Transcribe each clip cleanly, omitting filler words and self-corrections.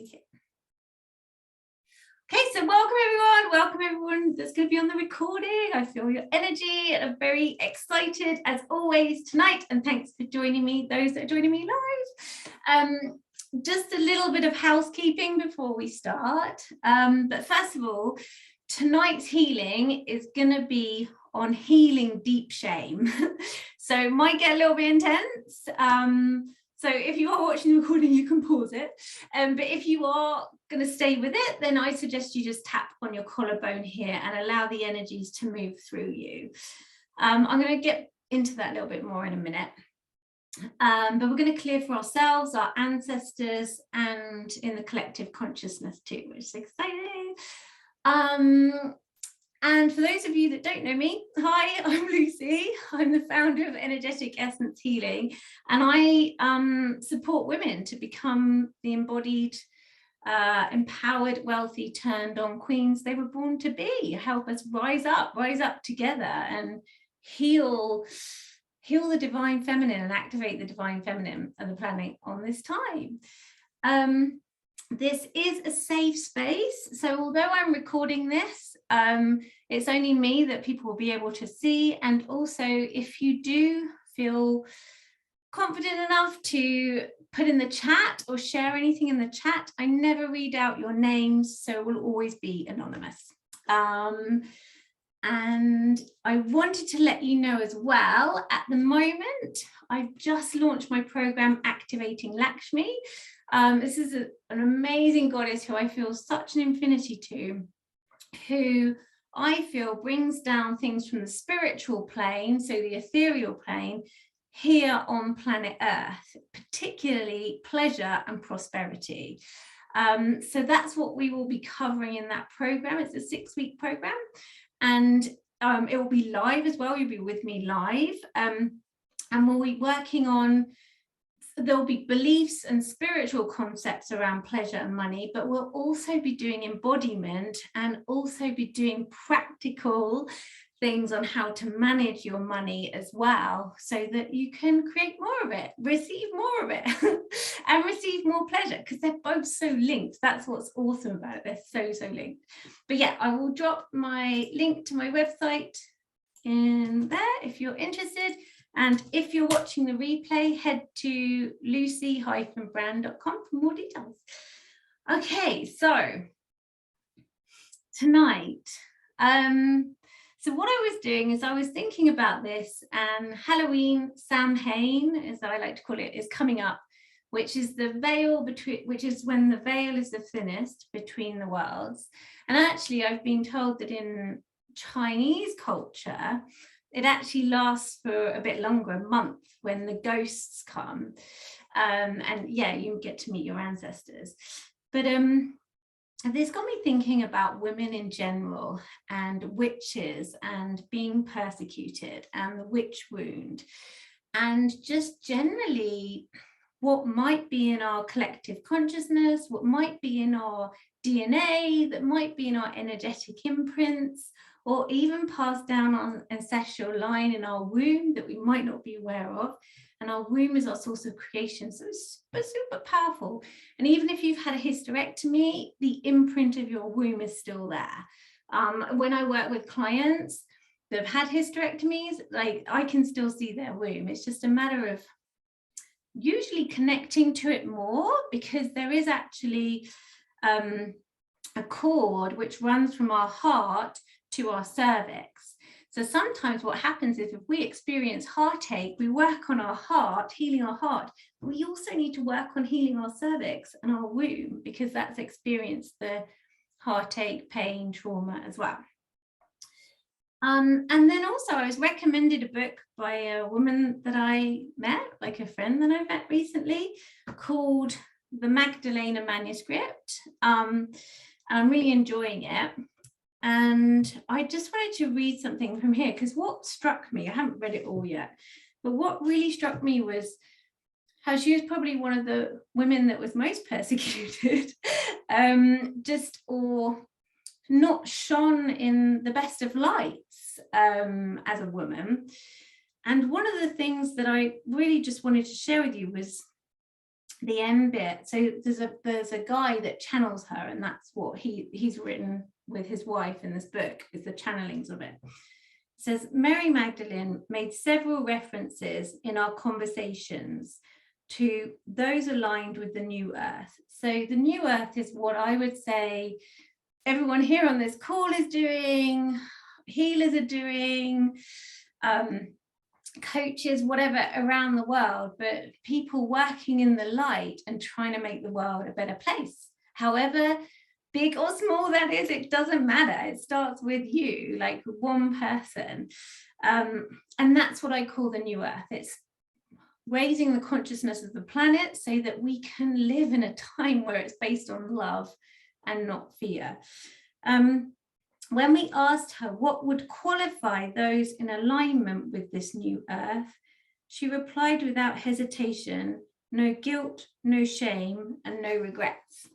Okay, so welcome everyone that's going to be on the recording. I feel your energy and I'm very excited as always tonight, and thanks for joining me, those that are joining me live. Just a little bit of housekeeping before we start, but first of all, tonight's healing is going to be on healing deep shame. So it might get a little bit intense. So if you are watching the recording, you can pause it. But if you are going to stay with it, then I suggest you just tap on your collarbone here and allow the energies to move through you. I'm going to get into that a little bit more in a minute. But we're going to clear for ourselves, our ancestors, and in the collective consciousness too, which is exciting. And for those of you that don't know me, hi, I'm Lucy. I'm the founder of Energetic Essence Healing, and I support women to become the embodied, empowered, wealthy, turned on queens they were born to be. Help us rise up together and heal the divine feminine and activate the divine feminine of the planet on this time. This is a safe space, so although I'm recording this, it's only me that people will be able to see. And also, if you do feel confident enough to put in the chat or share anything in the chat, I never read out your names, so it will always be anonymous. And I wanted to let you know as well, at the moment, I've just launched my program, Activating Lakshmi. This is an amazing goddess who I feel such an affinity to, who I feel brings down things from the spiritual plane, so the ethereal plane, here on planet Earth, particularly pleasure and prosperity. So that's what we will be covering in that program. It's a 6-week program, and it will be live as well. You'll be with me live, and we'll be working on, there'll be beliefs and spiritual concepts around pleasure and money, but we'll also be doing embodiment and also be doing practical things on how to manage your money as well, so that you can create more of it, receive more of it, and receive more pleasure, because they're both so linked. That's what's awesome about it. They're so linked. But yeah, I will drop my link to my website in there if you're interested. And if you're watching the replay, head to lucy-brand.com for more details. Okay, so tonight, so what I was doing is I was thinking about this, and Halloween, Samhain, as I like to call it, is coming up, which is the veil between, which is when the veil is the thinnest between the worlds. And actually, I've been told that in Chinese culture, it actually lasts for a bit longer, a month, when the ghosts come. And yeah, you get to meet your ancestors. But this got me thinking about women in general, and witches, and being persecuted, and the witch wound, and just generally what might be in our collective consciousness, what might be in our DNA, that might be in our energetic imprints, or even passed down on ancestral line in our womb that we might not be aware of. And our womb is our source of creation, so it's super powerful. And even if you've had a hysterectomy, the imprint of your womb is still there. When I work with clients that have had hysterectomies, like, I can still see their womb. It's just a matter of usually connecting to it more, because there is actually a cord which runs from our heart to our cervix. So sometimes what happens is, if we experience heartache, we work on our heart, healing our heart, but we also need to work on healing our cervix and our womb, because that's experienced the heartache, pain, trauma as well. And then also I was recommended a book by a woman that I met, like a friend that I met recently, called The Magdalena Manuscript. I'm really enjoying it. And I just wanted to read something from here, because what struck me, I haven't read it all yet, but what really struck me was how she was probably one of the women that was most persecuted, or not shone in the best of lights as a woman. And one of the things that I really just wanted to share with you was the embody. So there's a guy that channels her, and that's what he's written with his wife in this book, is the channelings of it. It says, Mary Magdalen made several references in our conversations to those aligned with the new earth. So the new earth is what I would say everyone here on this call is doing, healers are doing, coaches, whatever, around the world, but people working in the light and trying to make the world a better place. However big or small that is, it doesn't matter. It starts with you, like one person. And that's what I call the new earth. It's raising the consciousness of the planet so that we can live in a time where it's based on love and not fear. When we asked her what would qualify those in alignment with this new earth, she replied without hesitation, no guilt, no shame, and no regrets.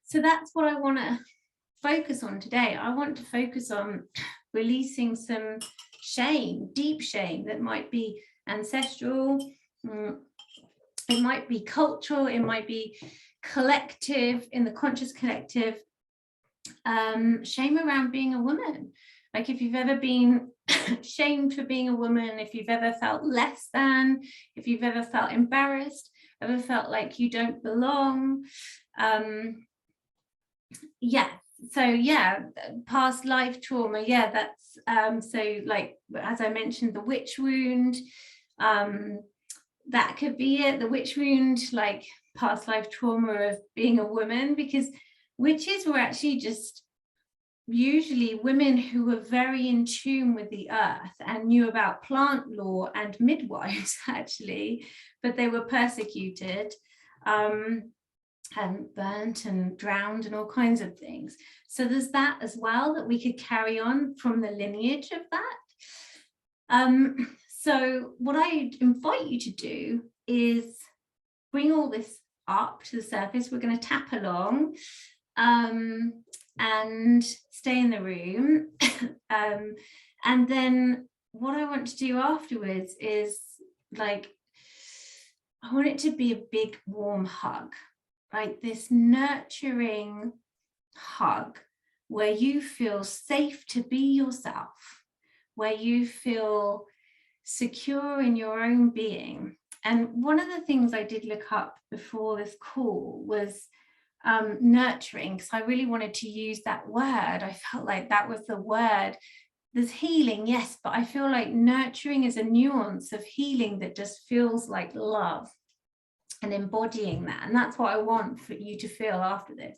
So that's what I want to focus on today. I want to focus on releasing some shame, deep shame that might be ancestral, it might be cultural, it might be collective, in the conscious collective. Shame around being a woman. Like if you've ever been shamed for being a woman, if you've ever felt less than, if you've ever felt embarrassed, ever felt like you don't belong. Past life trauma, that's so like, as I mentioned, the witch wound, that could be it, the witch wound, like past life trauma of being a woman, because witches were actually just usually women who were very in tune with the earth and knew about plant law and midwives actually, but they were persecuted, and burnt and drowned and all kinds of things. So there's that as well that we could carry on from the lineage of that. So what I invite you to do is bring all this up to the surface. We're going to tap along and stay in the room. And then what I want to do afterwards is, like, I want it to be a big warm hug, right? This nurturing hug where you feel safe to be yourself, where you feel secure in your own being. And one of the things I did look up before this call was nurturing, because I really wanted to use that word. I felt like that was the word. There's healing, yes, but I feel like nurturing is a nuance of healing that just feels like love and embodying that. And that's what I want for you to feel after this.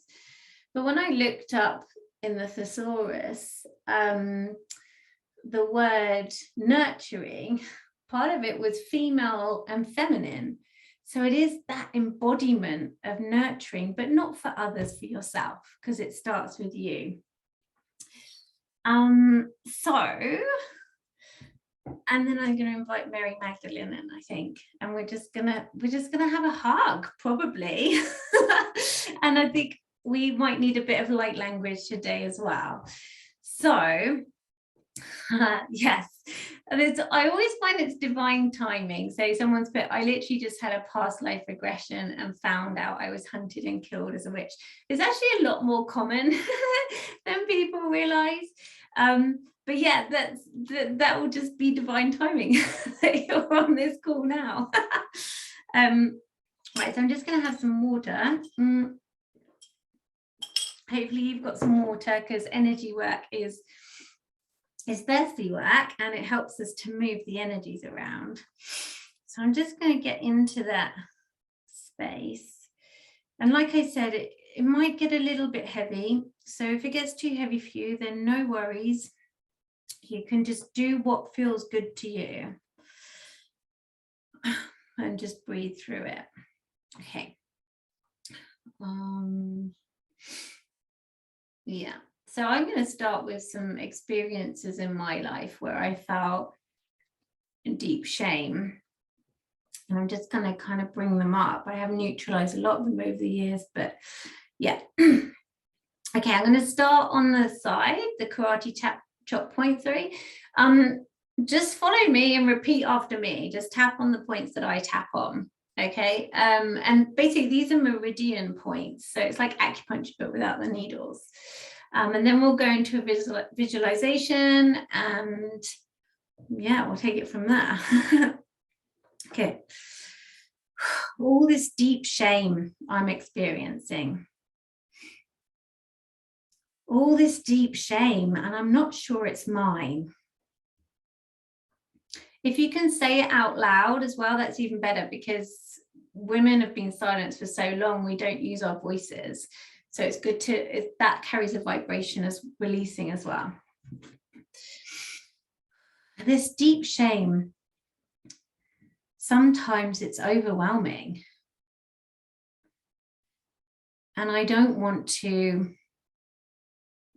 But when I looked up in the thesaurus, the word nurturing, part of it was female and feminine. So it is that embodiment of nurturing, but not for others, for yourself, because it starts with you. And then I'm going to invite Mary Magdalen in, I think, and we're just gonna have a hug, probably. And I think we might need a bit of light language today as well. So yes, I always find it's divine timing. So someone's put, I literally just had a past life regression and found out I was hunted and killed as a witch. It's actually a lot more common than people realize. But yeah, that will just be divine timing that you're on this call now. Right, so I'm just going to have some water. Hopefully you've got some water, because energy work is thirsty work, and it helps us to move the energies around. So I'm just going to get into that space. And like I said, it might get a little bit heavy. So if it gets too heavy for you, then no worries. You can just do what feels good to you and just breathe through it. Okay. Yeah. So I'm going to start with some experiences in my life where I felt deep shame. And I'm just going to kind of bring them up. I have neutralized a lot of them over the years, but yeah. Okay, I'm going to start on the side, the karate chop point, sorry. Just follow me and repeat after me. Just tap on the points that I tap on. Okay, and basically these are meridian points, so it's like acupuncture but without the needles. And then we'll go into a visualization, and yeah, we'll take it from there. Okay, all this deep shame I'm experiencing, all this deep shame, and I'm not sure it's mine. If you can say it out loud as well, that's even better, because women have been silenced for so long, we don't use our voices. So it's good to, that carries a vibration as releasing as well. This deep shame, sometimes it's overwhelming. And I don't want to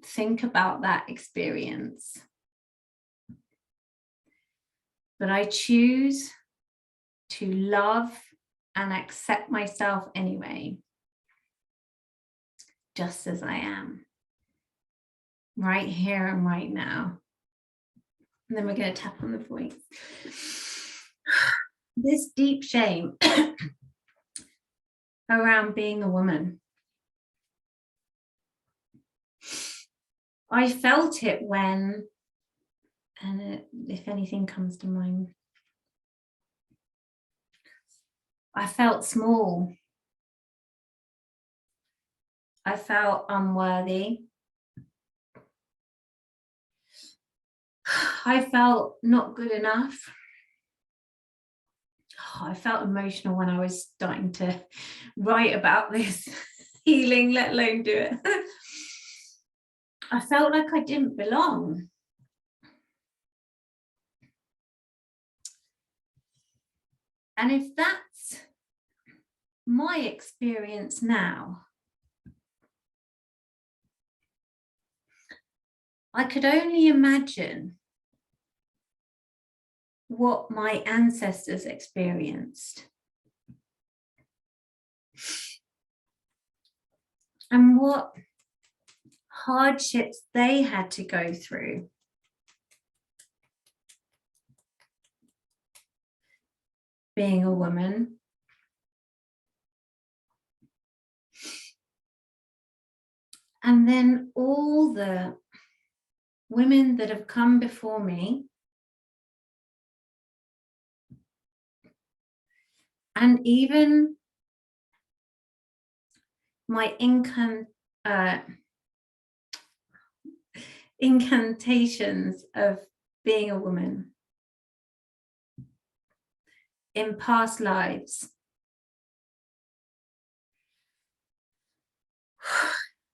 think about that experience. But I choose to love and accept myself anyway, just as I am, right here and right now. And then we're going to tap on the voice. This deep shame around being a woman. I felt it when, and if anything comes to mind, I felt small. I felt unworthy. I felt not good enough. I felt emotional when I was starting to write about this healing, let alone do it. I felt like I didn't belong. And if that's my experience now, I could only imagine what my ancestors experienced. And what hardships they had to go through. Being a woman. And then all the women that have come before me, and even my incantations of being a woman in past lives.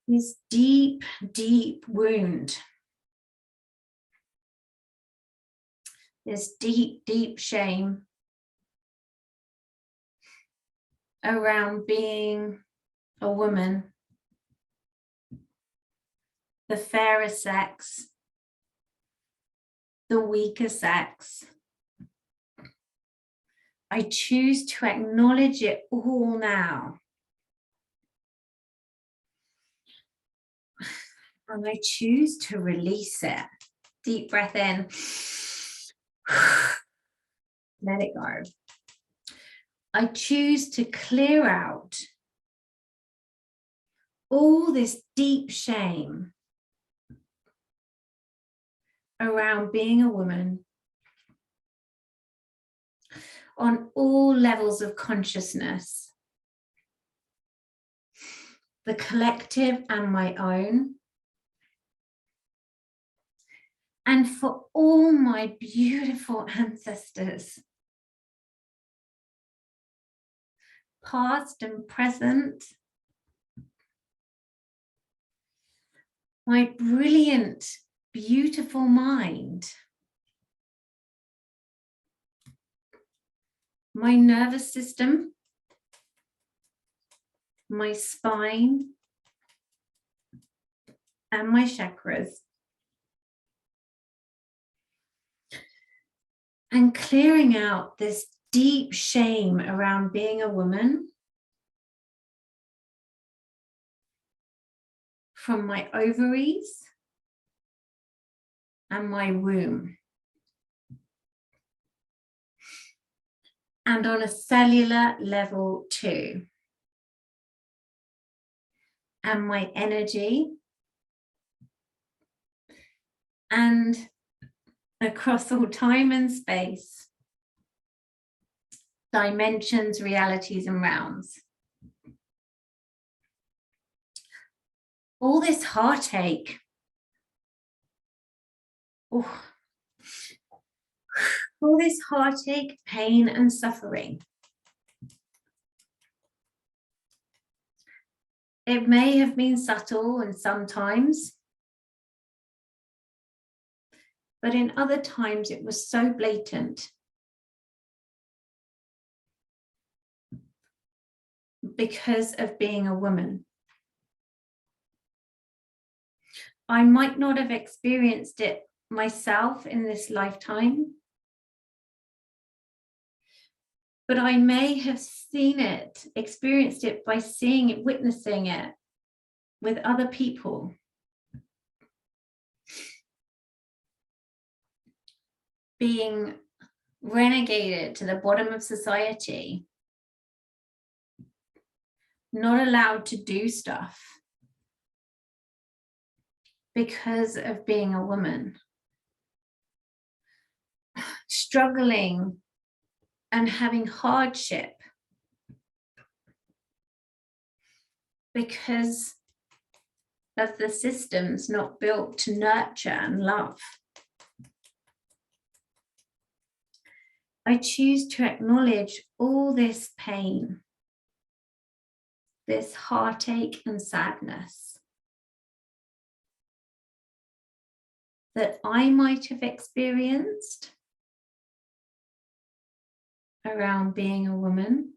This deep, deep wound. This deep, deep shame around being a woman, the fairer sex, the weaker sex. I choose to acknowledge it all now. And I choose to release it. Deep breath in. Let it go. I choose to clear out all this deep shame around being a woman on all levels of consciousness, the collective and my own, and for all my beautiful ancestors, past and present, my brilliant, beautiful mind, my nervous system, my spine, and my chakras. And clearing out this deep shame around being a woman from my ovaries and my womb. and on a cellular level too. And my energy, and across all time and space, dimensions, realities, and realms. All this heartache, all this heartache, pain, and suffering. It may have been subtle and sometimes, but in other times it was so blatant. Because of being a woman. I might not have experienced it myself in this lifetime, but I may have seen it, experienced it by seeing it, witnessing it with other people. Being renegated to the bottom of society, not allowed to do stuff because of being a woman, struggling and having hardship because of the systems not built to nurture and love. I choose to acknowledge all this pain, this heartache and sadness that I might have experienced around being a woman,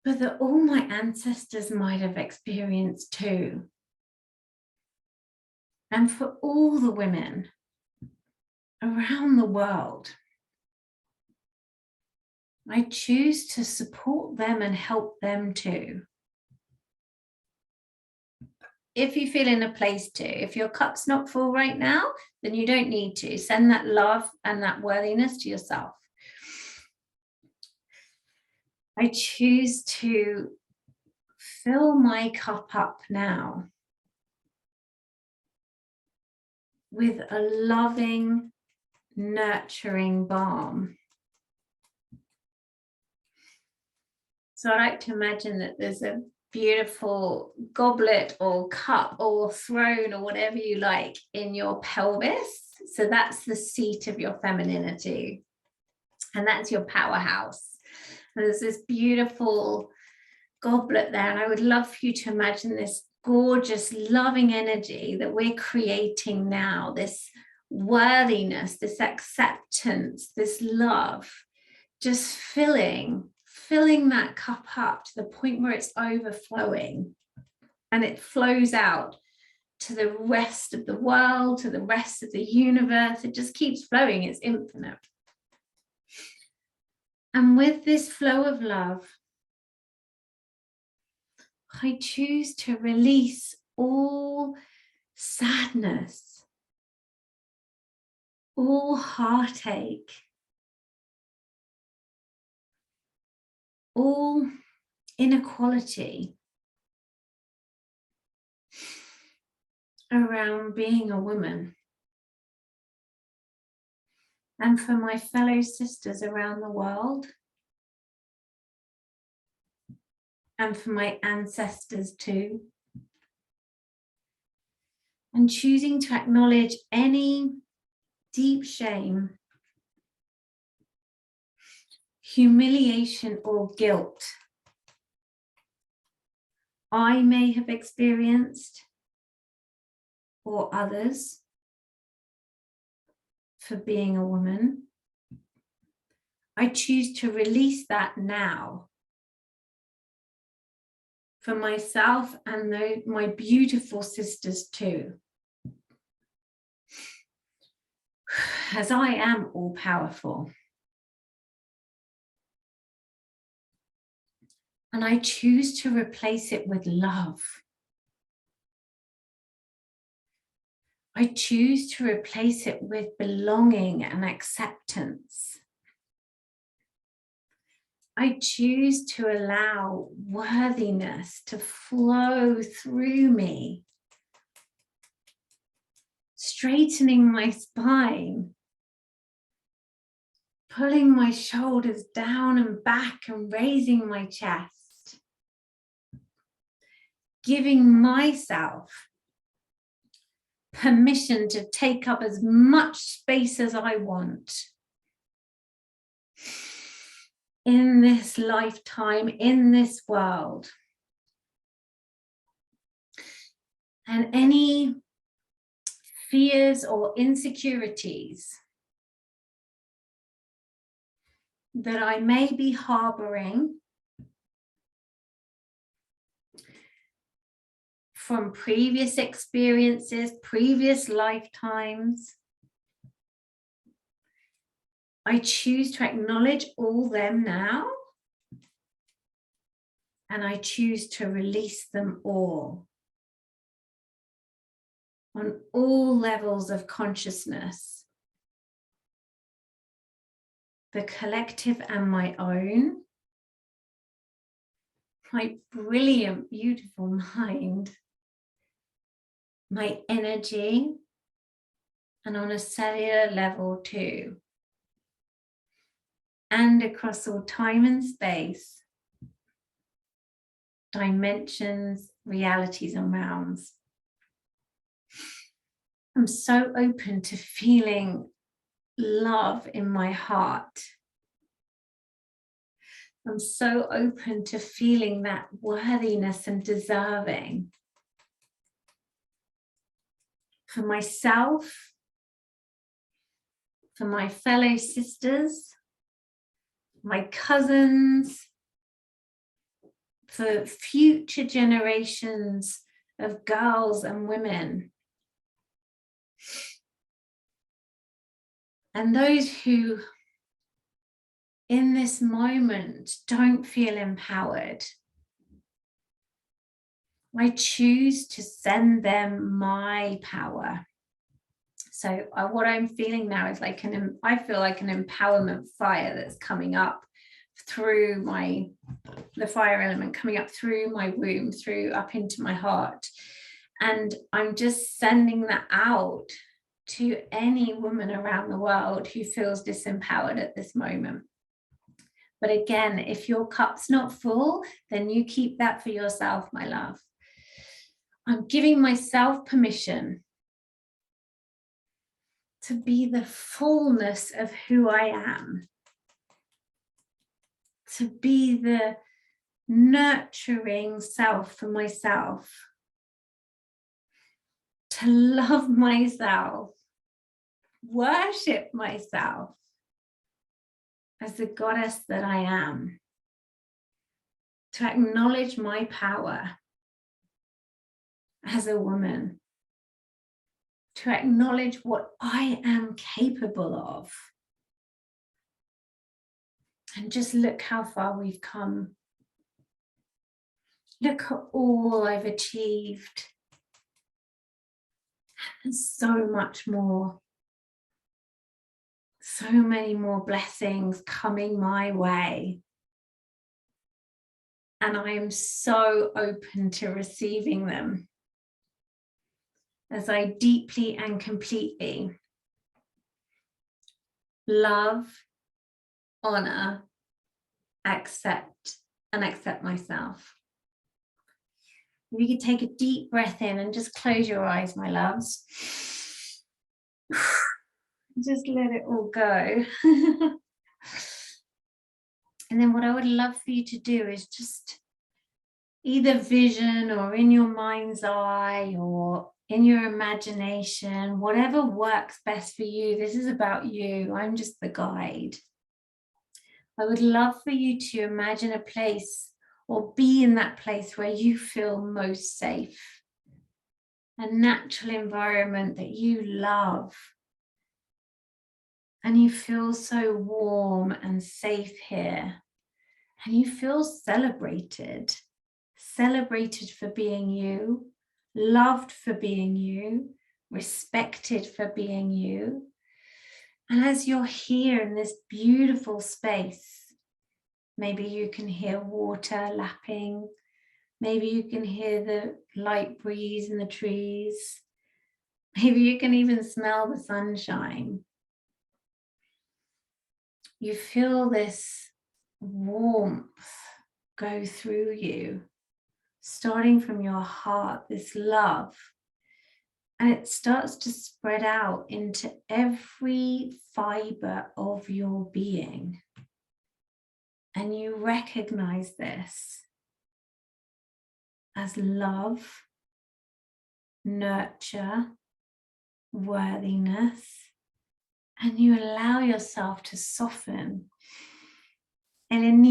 but that all my ancestors might have experienced too. And for all the women around the world, I choose to support them and help them too. If you feel in a place to, if your cup's not full right now, then you don't need to. Send that love and that worthiness to yourself. I choose to fill my cup up now with a loving, nurturing balm. So I like to imagine that there's a beautiful goblet or cup or throne or whatever you like in your pelvis. So that's the seat of your femininity. And that's your powerhouse. And there's this beautiful goblet there. And I would love for you to imagine this gorgeous, loving energy that we're creating now, this worthiness, this acceptance, this love, just filling that cup up to the point where it's overflowing and it flows out to the rest of the world, to the rest of the universe. It just keeps flowing. It's infinite. And with this flow of love, I choose to release all sadness, all heartache, all inequality around being a woman. And for my fellow sisters around the world, and for my ancestors too. And choosing to acknowledge any deep shame, humiliation, or guilt I may have experienced, or others, for being a woman. I choose to release that now for myself and my beautiful sisters too, as I am all powerful. And I choose to replace it with love. I choose to replace it with belonging and acceptance I choose to allow worthiness to flow through me, straightening my spine, pulling my shoulders down and back and raising my chest, giving myself permission to take up as much space as I want in this lifetime, in this world. And any fears or insecurities that I may be harboring from previous experiences, previous lifetimes, I choose to acknowledge all them now, and I choose to release them all on all levels of consciousness, the collective and my own, my brilliant, beautiful mind, my energy, and on a cellular level too, and across all time and space, dimensions, realities, and realms. I'm so open to feeling love in my heart. I'm so open to feeling that worthiness and deserving for myself, for my fellow sisters, my cousins, for future generations of girls and women. And those who in this moment don't feel empowered, I choose to send them my power. So what I'm feeling now is like I feel like an empowerment fire that's coming up through the fire element coming up through my womb, through up into my heart. And I'm just sending that out to any woman around the world who feels disempowered at this moment. But again, if your cup's not full, then you keep that for yourself, my love. I'm giving myself permission to be the fullness of who I am, to be the nurturing self for myself, to love myself, worship myself as the goddess that I am, to acknowledge my power as a woman, to acknowledge what I am capable of. And just look how far we've come. Look at all I've achieved. And so much more. So many more blessings coming my way. And I am so open to receiving them as I deeply and completely love, honor, accept myself. If you could take a deep breath in and just close your eyes, my loves. Just let it all go. And then what I would love for you to do is just either vision or in your mind's eye or in your imagination, whatever works best for you. This is about you. I'm just the guide. I would love for you to imagine a place or be in that place where you feel most safe, a natural environment that you love. And you feel so warm and safe here. And you feel celebrated for being you, loved for being you, respected for being you. And as you're here in this beautiful space, Maybe you can hear water lapping. Maybe you can hear the light breeze in the trees. Maybe you can even smell the sunshine. You feel this warmth go through you, starting from your heart, this love. And it starts to spread out into every fiber of your being. And you recognize this as love, nurture, worthiness, and you allow yourself to soften. And then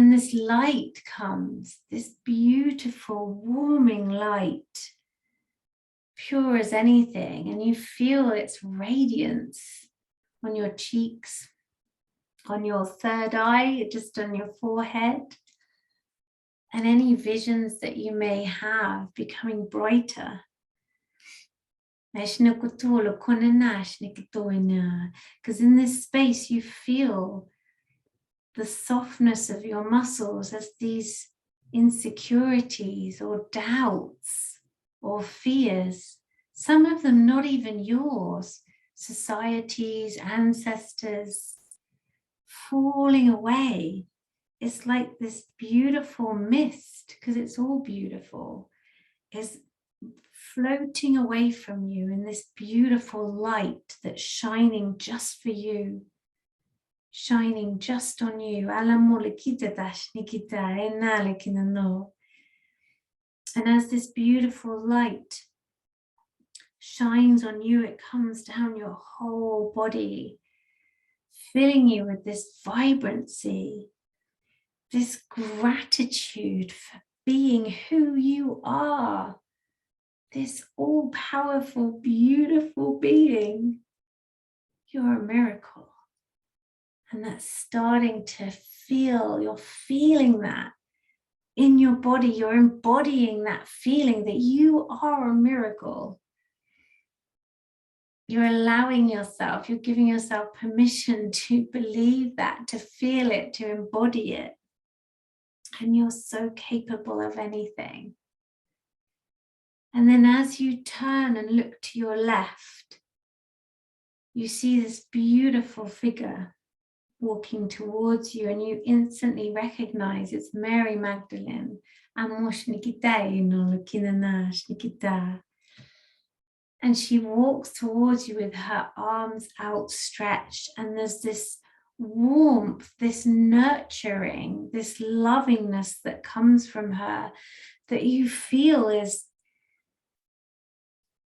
this light comes, this beautiful, warming light, pure as anything, and you feel its radiance on your cheeks, on your third eye, just on your forehead, and any visions that you may have becoming brighter. Because in this space you feel the softness of your muscles as these insecurities or doubts or fears, some of them not even yours, society's, ancestors, falling away. It's like this beautiful mist, because it's all beautiful, is floating away from you in this beautiful light that's shining just for you, shining just on you. And as this beautiful light shines on you, it comes down your whole body, filling you with this vibrancy, this gratitude for being who you are, this all-powerful, beautiful being. You're a miracle. And that's starting to feel, you're feeling that in your body. You're embodying that feeling that you are a miracle. You're allowing yourself, you're giving yourself permission to believe that, to feel it, to embody it. And you're so capable of anything. And then as you turn and look to your left, you see this beautiful figure walking towards you, and you instantly recognize it's Mary Magdalen. And she walks towards you with her arms outstretched, and there's this warmth, this nurturing, this lovingness that comes from her that you feel is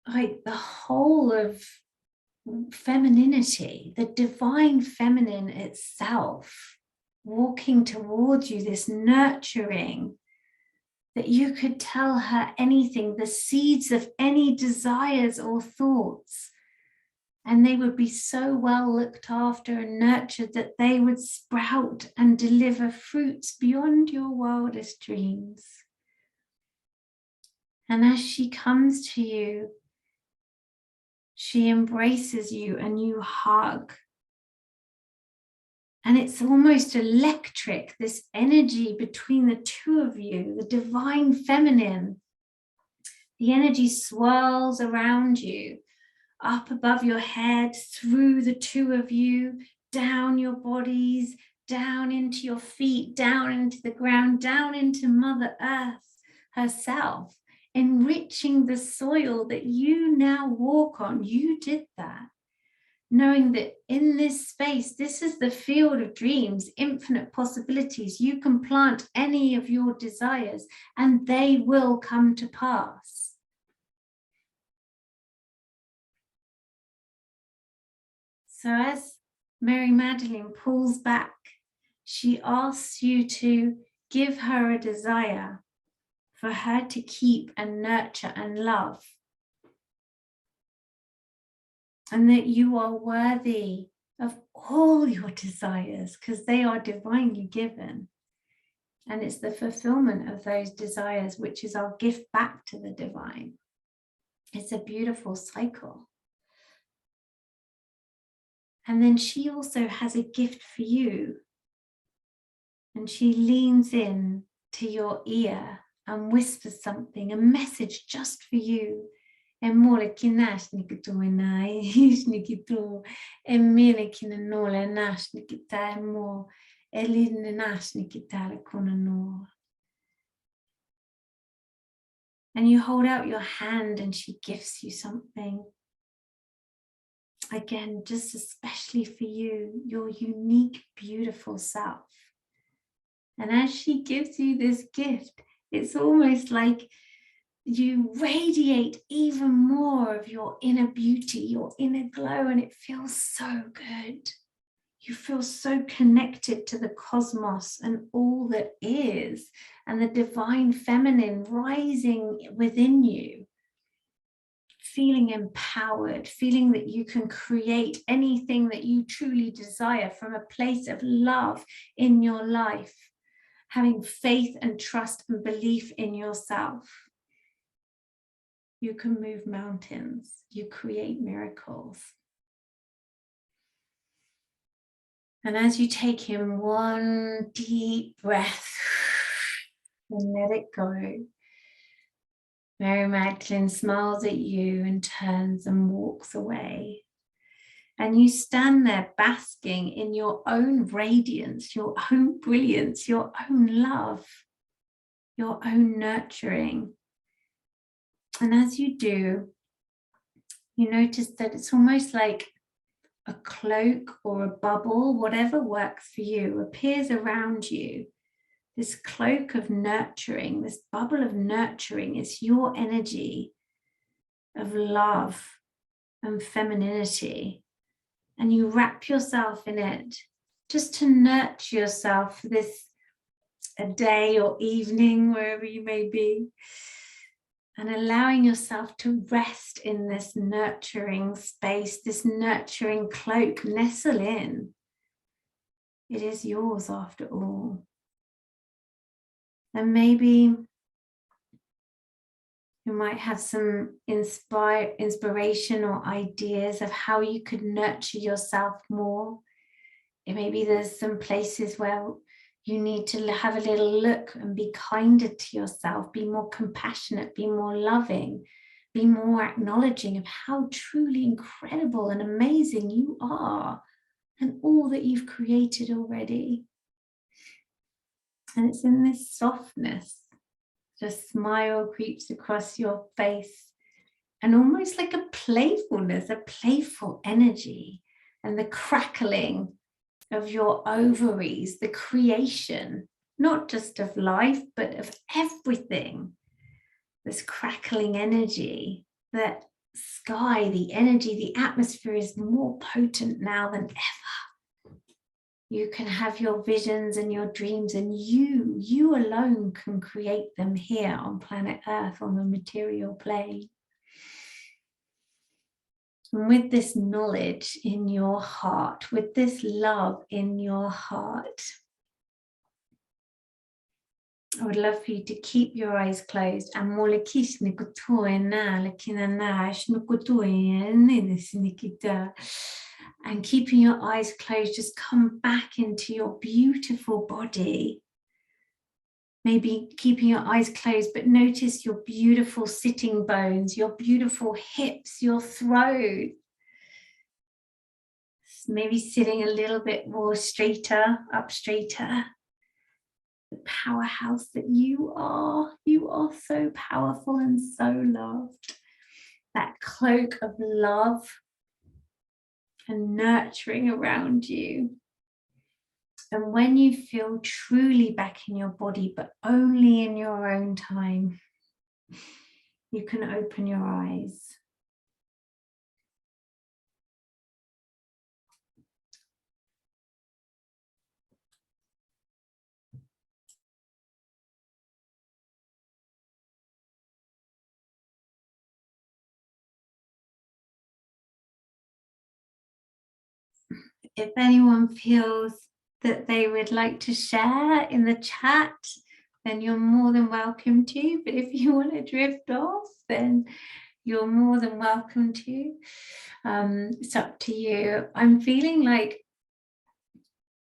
like the whole of femininity, the divine feminine itself, walking towards you, this nurturing, that you could tell her anything, the seeds of any desires or thoughts, and they would be so well looked after and nurtured that they would sprout and deliver fruits beyond your wildest dreams. And as she comes to you, she embraces you and you hug. And it's almost electric, this energy between the two of you, the divine feminine. The energy swirls around you, up above your head, through the two of you, down your bodies, down into your feet, down into the ground, down into Mother Earth herself, enriching the soil that you now walk on. You did that, knowing that in this space, this is the field of dreams, infinite possibilities. You can plant any of your desires and they will come to pass. So as Mary Magdalen pulls back, she asks you to give her a desire for her to keep and nurture and love. And that you are worthy of all your desires because they are divinely given. And it's the fulfillment of those desires which is our gift back to the divine. It's a beautiful cycle. And then she also has a gift for you. And she leans in to your ear and whispers something, a message just for you. Emole kinash nikito enai nikito emile kinanola nash nikita emo elin nash nikita konano. And you hold out your hand and she gives you something. Again, just especially for you, your unique, beautiful self. And as she gives you this gift, it's almost like you radiate even more of your inner beauty, your inner glow, and it feels so good. You feel so connected to the cosmos and all that is, and the divine feminine rising within you. Feeling empowered, feeling that you can create anything that you truly desire from a place of love in your life, having faith and trust and belief in yourself. You can move mountains, you create miracles. And as you take in one deep breath and let it go, Mary Magdalen smiles at you and turns and walks away. And you stand there basking in your own radiance, your own brilliance, your own love, your own nurturing. And as you do, you notice that it's almost like a cloak or a bubble, whatever works for you, appears around you. This cloak of nurturing, this bubble of nurturing is your energy of love and femininity. And you wrap yourself in it just to nurture yourself for this a day or evening, wherever you may be. And allowing yourself to rest in this nurturing space, this nurturing cloak, nestle in. It is yours after all. And maybe you might have some inspiration or ideas of how you could nurture yourself more. Maybe there's some places where you need to have a little look and be kinder to yourself, be more compassionate, be more loving, be more acknowledging of how truly incredible and amazing you are and all that you've created already. And it's in this softness, the smile creeps across your face and almost like a playfulness, a playful energy, and the crackling of your ovaries, the creation, not just of life, but of everything. This crackling energy, that sky, the energy, the atmosphere is more potent now than ever. You can have your visions and your dreams, and you alone can create them here on planet Earth, on the material plane. And with this knowledge in your heart, with this love in your heart, I would love for you to keep your eyes closed and keeping your eyes closed, just come back into your beautiful body. Maybe keeping your eyes closed, but notice your beautiful sitting bones, your beautiful hips, your throat. Maybe sitting a little bit more straighter, up straighter. The powerhouse that you are so powerful and so loved. That cloak of love and nurturing around you. And when you feel truly back in your body, but only in your own time, you can open your eyes. If anyone feels that they would like to share in the chat, then you're more than welcome to. But if you want to drift off, then you're more than welcome to. It's up to you. I'm feeling like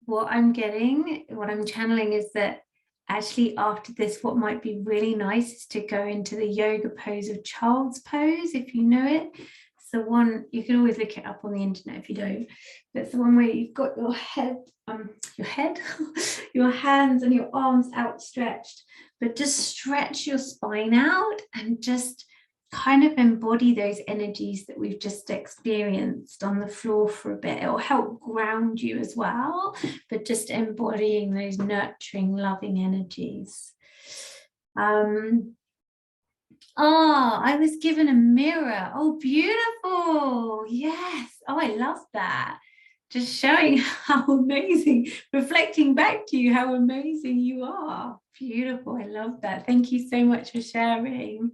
what I'm channeling is that actually after this, what might be really nice is to go into the yoga pose of child's pose, if you know it. It's the one, you can always look it up on the internet if you don't, but it's the one where you've got your head, your hands and your arms outstretched, but just stretch your spine out and just kind of embody those energies that we've just experienced on the floor for a bit. It will help ground you as well, but just embodying those nurturing, loving energies. I was given a mirror. Oh, beautiful. Yes. Oh, I love that. Just showing how amazing, reflecting back to you how amazing you are. Beautiful. I love that. Thank you so much for sharing.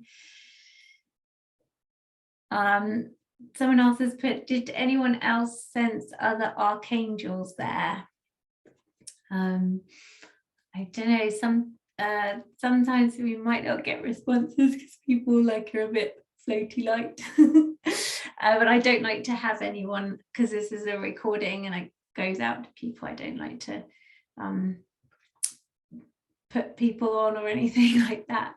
Someone else has put, did anyone else sense other archangels there? I don't know, sometimes we might not get responses because people like are a bit floaty light. But I don't like to have anyone, because this is a recording and it goes out to people. I don't like to put people on or anything like that.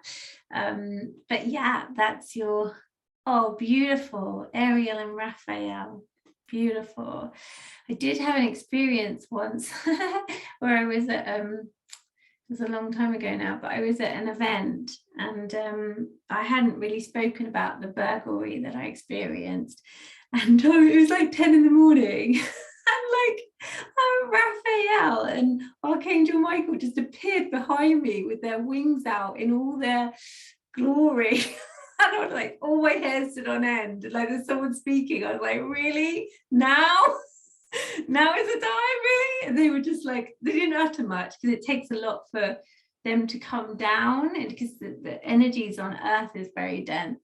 But yeah, that's your, oh, beautiful, Ariel and Raphael, beautiful. I did have an experience once where I was at, it was a long time ago now, but I was at an event and I hadn't really spoken about the burglary that I experienced. And it was like 10 in the morning. And Raphael and Archangel Michael just appeared behind me with their wings out in all their glory. And I was like, all my hair stood on end. Like there's someone speaking. I was like, really? Now? Now is the time, really? And they were just like, they didn't utter much because it takes a lot for them to come down, and because the energies on Earth is very dense.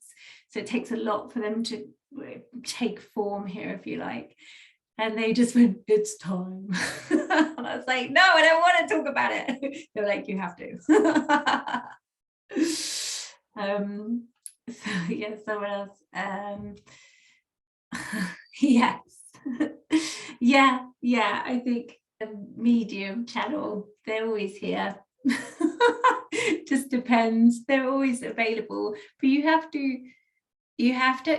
So it takes a lot for them to take form here, if you like. And they just went, it's time. And I was like, no, I don't want to talk about it. They're like, you have to. So yeah, someone else. Yes. Yeah, I think a medium channel, they're always here. Just depends. They're always available, but you have to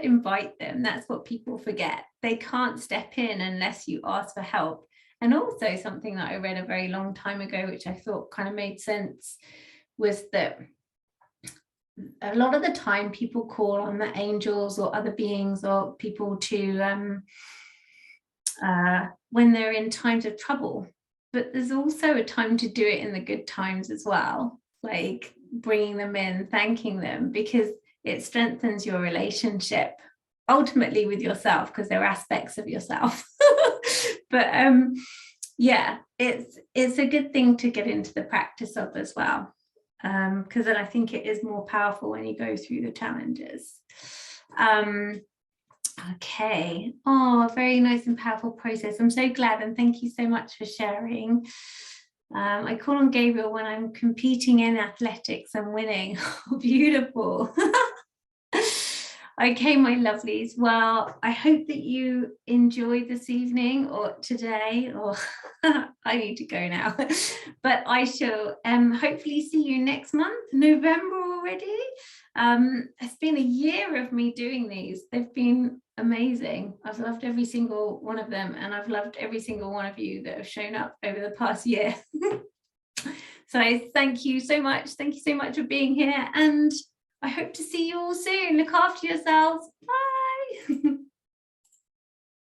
invite them. That's what people forget. They can't step in unless you ask for help. And also something that I read a very long time ago, which I thought kind of made sense, was that a lot of the time people call on the angels or other beings or people to when they're in times of trouble, but there's also a time to do it in the good times as well, like bringing them in, thanking them, because it strengthens your relationship ultimately with yourself, because they're aspects of yourself. But yeah, it's a good thing to get into the practice of as well, because then I think it is more powerful when you go through the challenges. Okay. Oh, very nice and powerful process. I'm so glad, and thank you so much for sharing. I call on Gabriel when I'm competing in athletics and winning. Oh, beautiful. Okay, my lovelies. Well, I hope that you enjoyed this evening or today, or I need to go now. But I shall hopefully see you next month, November already. It's been a year of me doing these. They've been amazing. I've loved every single one of them, and I've loved every single one of you that have shown up over the past year. So I thank you so much. Thank you so much for being here, and I hope to see you all soon. Look after yourselves. Bye.